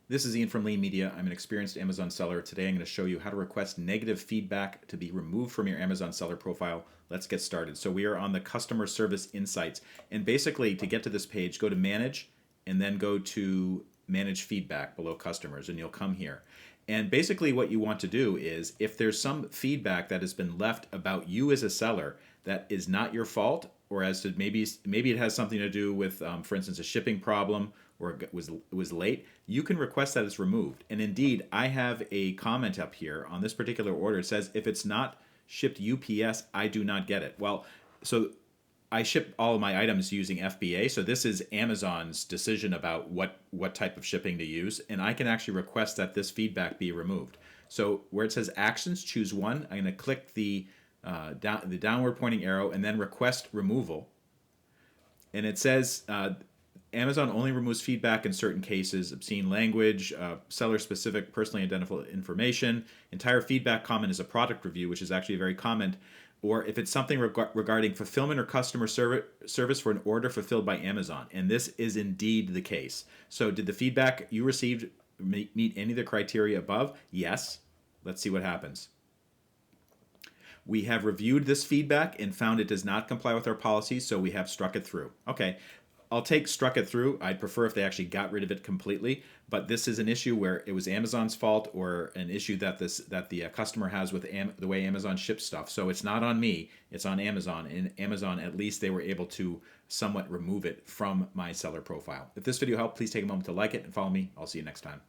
This is Ian from Lean Media. I'm an experienced Amazon seller. Today I'm going to show you how to request negative feedback to be removed from your Amazon seller profile. Let's get started. So we are on the customer service insights. And basically to get to this page, go to manage and then go to manage feedback below customers and you'll come here. And basically what you want to do is if there's some feedback that has been left about you as a seller that is not your fault, or as to maybe it has something to do with, for instance, a shipping problem or it was late, you can request that it's removed. And indeed, I have a comment up here on this particular order. It says, if it's not shipped UPS, I do not get it. Well, so I ship all of my items using FBA, so this is Amazon's decision about what type of shipping to use, and I can actually request that this feedback be removed. So where it says actions, choose one. I'm going to click the downward pointing arrow and then request removal. And it says Amazon only removes feedback in certain cases: obscene language, seller-specific personally identifiable information. Entire feedback comment is a product review, which is actually a very comment. Or if it's something regarding fulfillment or customer service for an order fulfilled by Amazon. And this is indeed the case. So did the feedback you received meet any of the criteria above? Yes. Let's see what happens. We have reviewed this feedback and found it does not comply with our policies, so we have struck it through. Okay, I'll take struck it through. I'd prefer if they actually got rid of it completely, but this is an issue where it was Amazon's fault or an issue that the customer has with the way Amazon ships stuff. So it's not on me, it's on Amazon, and Amazon, at least they were able to somewhat remove it from my seller profile. If this video helped, please take a moment to like it and follow me. I'll see you next time.